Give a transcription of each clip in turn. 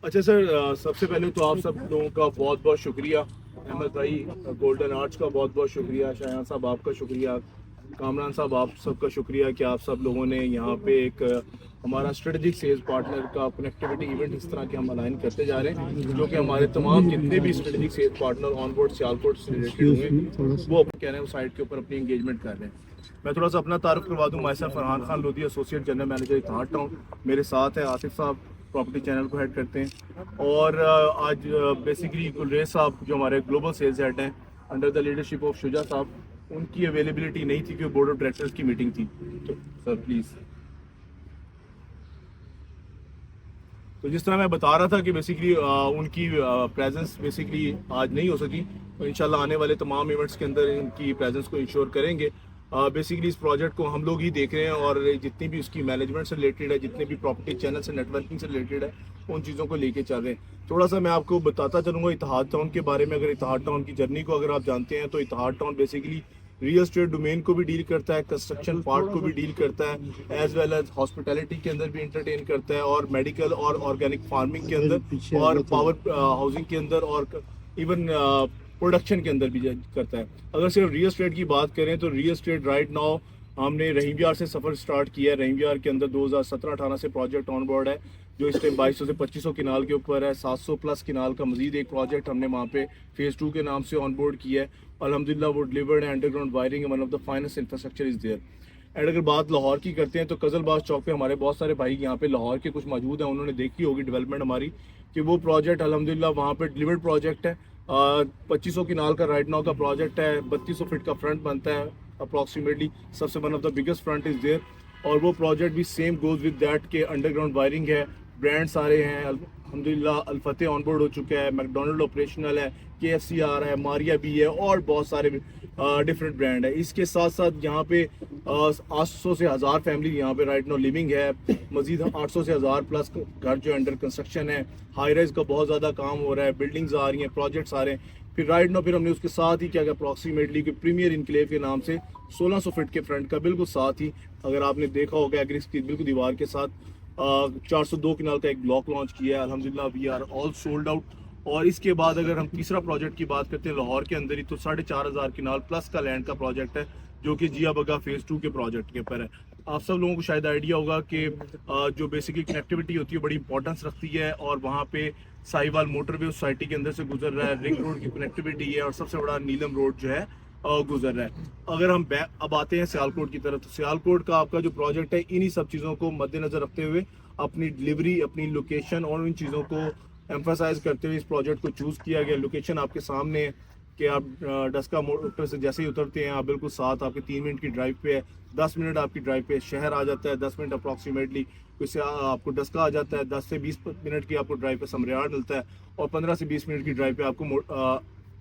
अच्छा सर, सबसे पहले तो आप सब लोगों का बहुत बहुत शुक्रिया। अहमद भाई, गोल्डन आर्ट्स का बहुत बहुत शुक्रिया। शायान साहब आपका शुक्रिया। कामरान साहब आप सबका शुक्रिया कि आप सब लोगों ने यहाँ पे एक हमारा स्ट्रेटजिक सेल्स पार्टनर का कनेक्टिविटी इवेंट इस तरह के हम अलाइन करते जा रहे हैं, जो कि हमारे तमाम जितने भी strategic sales partner on board Sialkot से रिलेटेड होंगे वो अपन कह रहे हैं उस साइट के ऊपर अपनी इंगेजमेंट कर रहे हैं। मैं थोड़ा सा अपना तारुफ करवा दूँ। मैं sir Farhan Khan Lodhi, associate general manager Ittehad town. मेरे साथ है आसिफ साहब, प्रॉपर्टी चैनल को हेड करते हैं। और आज बेसिकली गुलरेज साहब जो हमारे ग्लोबल सेल्स हेड हैं under the leadership of Shuja साहब, उनकी अवेलेबिलिटी नहीं थी क्योंकि बोर्ड ऑफ डायरेक्टर्स की मीटिंग थी। तो सर प्लीज़। तो जिस तरह मैं बता रहा था कि बेसिकली उनकी प्रेजेंस बेसिकली आज नहीं हो सकी, तो इंशाल्लाह आने वाले तमाम इवेंट्स के अंदर इनकी प्रेजेंस को इंश्योर करेंगे। बेसिकली इस प्रोजेक्ट को हम लोग ही देख रहे हैं और जितनी भी उसकी मैनेजमेंट से रिलेटेड है, जितने भी प्रॉपर्टी चैनल से नेटवर्किंग से रिलेटेड है, उन चीज़ों को लेके चल रहे हैं। थोड़ा सा मैं आपको बताता चलूँगा इत्तेहाद टाउन के बारे में। अगर इत्तेहाद टाउन की जर्नी को अगर आप जानते हैं तो Ittehad town basically real estate domain को भी डील करता है, कंस्ट्रक्शन पार्ट को भी डील करता है, एज वेल एज हॉस्पिटैलिटी के अंदर भी इंटरटेन करता है, और मेडिकल और ऑर्गेनिक फार्मिंग के अंदर, और पावर हाउसिंग के अंदर, और इवन प्रोडक्शन के अंदर भी करता है। अगर सिर्फ रियल एस्टेट की बात करें तो रियल एस्टेट राइट नाउ हमने रहीम विहार से सफ़र स्टार्ट किया है। रहीम विहार के अंदर 2017-18 से प्रोजेक्ट ऑन बोर्ड है, जो इस टाइम 2200 से 2500 किनाल के ऊपर है। 700 प्लस किनाल का मजीद एक प्रोजेक्ट हमने वहाँ पे फेज़ 2 के नाम से ऑन बोर्ड किया है। अल्हम्दुलिल्लाह वो डिलीवर्ड है। Underground wiring one of the finest infrastructure is there. And अगर बात लाहौर की करते हैं तो कजलबाज चौक पे हमारे बहुत सारे भाई यहाँ पे लाहौर के कुछ मौजूद हैं, उन्होंने देखी होगी डेवलपमेंट हमारी, कि वो प्रोजेक्ट अल्हम्दुलिल्लाह वहाँ पे डिलीवर्ड प्रोजेक्ट है। 2500 किनाल का राइट नाउ का प्रोजेक्ट है। 3200 फीट का फ्रंट बनता है अप्रॉक्सीमेटली, सबसे one of the biggest front is there. और वो प्रोजेक्ट भी सेम गोज विद दैट के अंडरग्राउंड वायरिंग है, ब्रांड सारे हैं। अल्हम्दुलिल्लाह अल-फतेह ऑन बोर्ड हो चुका है, मैकडोनल्ड ऑपरेशनल है, KFC आ रहा है, मारिया भी है, और बहुत सारे डिफरेंट ब्रांड है। इसके साथ साथ यहाँ पे 800 से 1000 फैमिली यहाँ पे राइट नाउ लिविंग है। मजीद 800 से 1000 प्लस घर जो अंडर कंस्ट्रक्शन है। हाई राइज का बहुत ज़्यादा काम हो रहा है, बिल्डिंग्स आ रही हैं, प्रोजेक्ट्स आ रहे हैं। फिर राइट नाउ फिर हमने उसके साथ ही क्या क्या अप्रॉक्सीमेटली कि प्रीमियर इनक्लेव के नाम से 1600 फीट के फ्रंट का बिल्कुल साथ ही, अगर आपने देखा होगा एग्रिक्स की बिल्कुल दीवार के साथ 402 किनाल का एक ब्लॉक लॉन्च किया है। अल्हम्दुलिल्लाह we are all sold out. और इसके बाद अगर हम तीसरा प्रोजेक्ट की बात करते हैं लाहौर के अंदर ही, तो 4500 किनाल प्लस का लैंड का प्रोजेक्ट है, जो कि जिया बगा फेज़ 2 के प्रोजेक्ट के ऊपर है। आप सब लोगों को शायद आइडिया होगा कि जो बेसिकली कनेक्टिविटी होती है बड़ी इंपॉर्टेंस रखती है, और वहाँ पे साहिवाल मोटरवे सोसाइटी के अंदर से गुजर रहा है, रिंग रोड की कनेक्टिविटी है, और सबसे बड़ा नीलम रोड जो है गुजर रहा है। अगर हम अब आते हैं सियालकोट की तरफ, तो सियालकोट का आपका जो प्रोजेक्ट है, इन्हीं सब चीज़ों को मद्देनज़र रखते हुए अपनी डिलीवरी, अपनी लोकेशन और इन चीज़ों को एम्फसाइज करते हुए इस प्रोजेक्ट को चूज़ किया गया। लोकेशन आपके सामने है कि आप डस्का मोटर से जैसे ही उतरते हैं, आप बिल्कुल साथ आपके 3 मिनट की ड्राइव पे है, 10 मिनट आपकी ड्राइव पे शहर आ जाता है, 10 मिनट अप्रॉक्सीमेटली उससे आपको डस्का आ जाता है, 10 से 20 मिनट की आपको ड्राइव पे समरियाड़ मिलता है, और 15 से 20 मिनट की ड्राइव पे आपको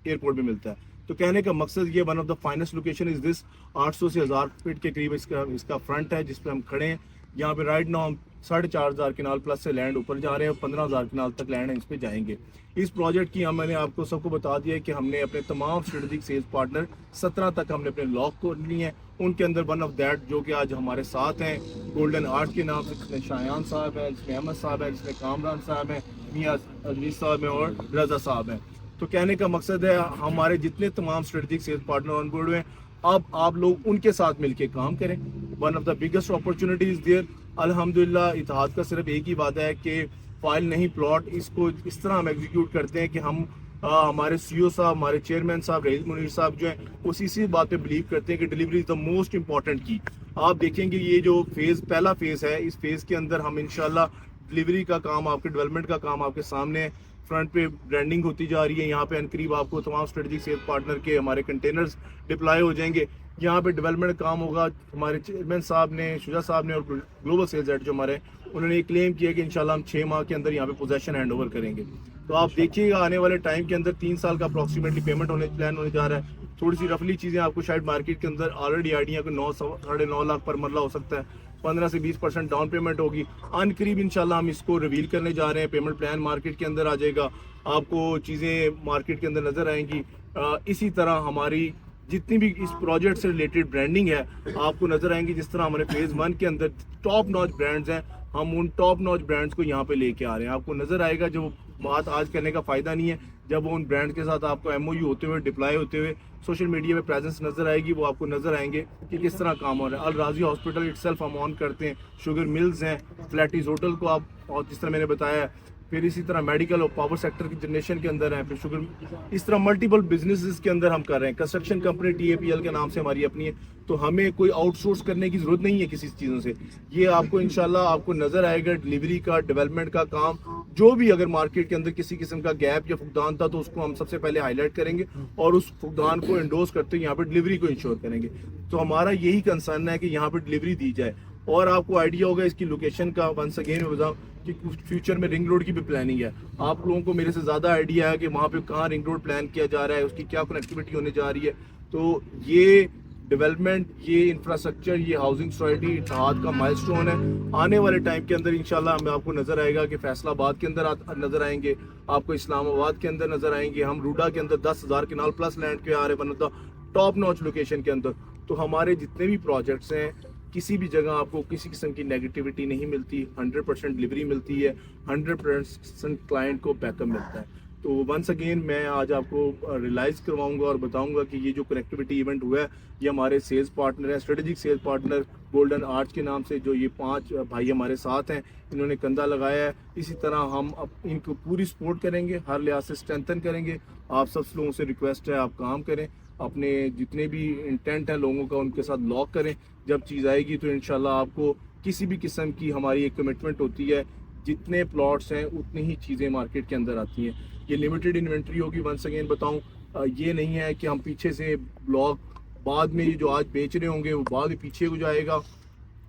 एयरपोर्ट भी मिलता है। तो कहने का मकसद ये, one of the finest location is this. 800 से 1000 फीट के करीब इसका फ्रंट है जिस पे हम खड़े हैं। यहाँ पे राइट नाउ हम 4500 किनाल प्लस से लैंड ऊपर जा रहे हैं, और 15000 किनाल तक लैंड है, इस पे जाएंगे। इस प्रोजेक्ट की मैंने आपको सबको बता दिया है कि हमने अपने तमाम स्ट्रेटेजिक सेल्स पार्टनर 17 तक हमने अपने लॉक को लिए हैं। उनके अंदर वन ऑफ दैट जो कि आज हमारे साथ हैं, गोल्डन आर्ट के नाम से, जिसमें शायान साहब है, जिसमें अहमद साहब है, जिसमें कामरान साहब है, मियाँ अजलीस साहब हैं, और रजा साहब हैं। तो कहने का मकसद है हमारे जितने तमाम strategic sales partner on board हैं, अब आप लोग उनके साथ मिलके काम करें। One of the biggest opportunity is there. अल्हम्दुलिल्लाह इत्तेहाद का सिर्फ एक ही वादा है कि फाइल नहीं प्लॉट, इसको इस तरह हम एग्जीक्यूट करते हैं कि हम हमारे CEO साहब, हमारे चेयरमैन साहब, रईस मुनीर साहब जो हैं, उसी सी बात पे बिलीव करते हैं कि delivery is the most important की। आप देखेंगे ये जो पहला फेज़ है, इस फेज़ के अंदर हम इंशाल्लाह डिलीवरी का काम, आपके डेवलपमेंट का काम आपके सामने है। फ्रंट पे ब्रांडिंग होती जा रही है। यहाँ पे अनकरीब आपको तमाम स्ट्रेटेजिक सेल्स पार्टनर के हमारे कंटेनर्स डिप्लॉय हो जाएंगे। यहाँ पे डेवलपमेंट काम होगा। हमारे चेयरमैन साहब ने, शुजा साहब ने, और ग्लोबल सेल्स हेड जो हमारे, उन्होंने ये क्लेम किया कि इंशाल्लाह हम 6 माह के अंदर यहाँ पे पोजेशन हैंड ओवर करेंगे। तो आप देखिएगा आने वाले टाइम के अंदर 3 साल का अप्रॉक्सीमेटली पेमेंट प्लान होने जा रहा है। थोड़ी सी रफली चीज़ें आपको शायद मार्केट के अंदर ऑलरेडी आइडिया को 9 साढ़े 9 लाख पर मरला हो सकता है। 15 से 20% डाउन पेमेंट होगी। अनकरीब इंशाल्लाह हम इसको रिवील करने जा रहे हैं। पेमेंट प्लान मार्केट के अंदर आ जाएगा, आपको चीज़ें मार्केट के अंदर नज़र आएंगी। इसी तरह हमारी जितनी भी इस प्रोजेक्ट से रिलेटेड ब्रांडिंग है आपको नज़र आएंगी। जिस तरह हमारे फेज़ 1 के अंदर टॉप नॉच ब्रांड्स हैं, ہم ان ٹاپ نوچ برانڈز کو یہاں پہ لے کے آ رہے ہیں. آپ کو نظر آئے گا جو بات آج کرنے کا فائدہ نہیں ہے, جب وہ ان برانڈ کے ساتھ آپ کو ایم او یو ہوتے ہوئے ڈپلائی ہوتے ہوئے سوشل میڈیا پہ پریزنس نظر آئے گی, وہ آپ کو نظر آئیں گے کہ کس طرح کام ہو رہا ہے. الراضی ہاسپٹل اٹ سیلف ہم آن کرتے ہیں, شوگر ملز ہیں, فلیٹیز ہوٹل کو آپ, اور جس طرح میں نے بتایا, پھر اسی طرح میڈیکل اور پاور سیکٹر کی جنریشن کے اندر ہیں, پھر شوگر, اس طرح ملٹیپل بزنسز کے اندر ہم کر رہے ہیں. Construction company T A P L کے نام سے ہماری اپنی ہے, تو ہمیں کوئی آؤٹ سورس کرنے کی ضرورت نہیں ہے کسی چیزوں سے. یہ آپ کو انشاءاللہ آپ کو نظر آئے گا ڈلیوری کا, ڈیولپمنٹ کا کام, جو بھی اگر مارکیٹ کے اندر کسی قسم کا گیپ یا فقدان تھا تو اس کو ہم سب سے پہلے ہائی لائٹ کریں گے اور اس فقدان کو انڈوز کرتے ہوئے یہاں پہ ڈلیوری کو انشور کریں گے. تو ہمارا یہی کنسرن ہے کہ یہاں پہ ڈلیوری دی جائے. اور آپ کو آئیڈیا ہوگا اس کی لوکیشن کا, ونس اگین میں بتاؤں کہ فیوچر میں رنگ روڈ کی بھی پلاننگ ہے. آپ لوگوں کو میرے سے زیادہ آئیڈیا ہے کہ وہاں پہ کہاں رنگ روڈ پلان کیا جا رہا ہے, اس کی کیا کنیکٹیوٹی ہونے جا رہی ہے. تو یہ ڈیولپمنٹ, یہ انفراسٹرکچر, یہ ہاؤسنگ سوسائٹی اتحاد کا مائل سٹون ہے. آنے والے ٹائم کے اندر انشاءاللہ ہمیں آپ کو نظر آئے گا کہ فیصل آباد کے اندر نظر آئیں گے, آپ کو اسلام آباد کے اندر نظر آئیں گے, ہم روڈا کے اندر 10,000 کنال پلس لینڈ کے آ رہے بنتا ٹاپ نوچ لوکیشن کے اندر. تو ہمارے جتنے بھی پروجیکٹس ہیں کسی بھی جگہ آپ کو کسی قسم کی نیگیٹیوٹی نہیں ملتی, 100% ڈلیوری ملتی ہے, 100% کلائنٹ کو بیک اپ ملتا ہے. تو ونس اگین میں آج آپ کو ریلائز کرواؤں گا اور بتاؤں گا کہ یہ جو کنیکٹیوٹی ایونٹ ہوا ہے یہ ہمارے سیلز پارٹنر ہیں, strategic sales partner golden arch کے نام سے, جو یہ 5 بھائی ہمارے ساتھ ہیں, انہوں نے کندھا لگایا ہے. اسی طرح ہم ان کو پوری سپورٹ کریں گے, ہر لحاظ سے اسٹرینتھن کریں گے. آپ سب لوگوں سے ریکویسٹ ہے آپ کام کریں, اپنے جتنے بھی انٹینٹ ہیں لوگوں کا ان کے ساتھ لاک کریں. جب چیز آئے گی تو انشاءاللہ آپ کو کسی بھی قسم کی ہماری ایک کمٹمنٹ ہوتی ہے, جتنے پلاٹس ہیں اتنی ہی چیزیں مارکیٹ کے اندر آتی ہیں. یہ لمیٹڈ انوینٹری ہوگی. ونس اگین بتاؤں, یہ نہیں ہے کہ ہم پیچھے سے بلاک بعد میں یہ جو آج بیچ رہے ہوں گے وہ بعد پیچھے ہو جائے گا.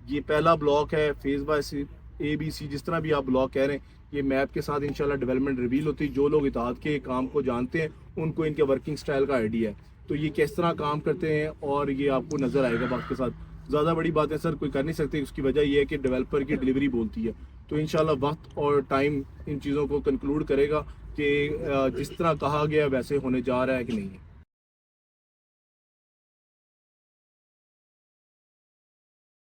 یہ پہلا بلاک ہے, phase by A B C, جس طرح بھی آپ بلاک کہہ رہے ہیں, یہ میپ کے ساتھ انشاءاللہ ڈیولپمنٹ ریویل ہوتی ہے. جو لوگ اتحاد کے کام کو جانتے ہیں ان کو ان کے ورکنگ سٹائل کا آئیڈیا ہے, تو یہ کس طرح کام کرتے ہیں اور یہ آپ کو نظر آئے گا وقت کے ساتھ. زیادہ بڑی باتیں سر کوئی کر نہیں سکتے, اس کی وجہ یہ ہے کہ ڈیولپر کی ڈلیوری بولتی ہے. تو انشاءاللہ وقت اور ٹائم ان چیزوں کو کنکلوڈ کرے گا کہ جس طرح کہا گیا ویسے ہونے جا رہا ہے کہ نہیں ہے.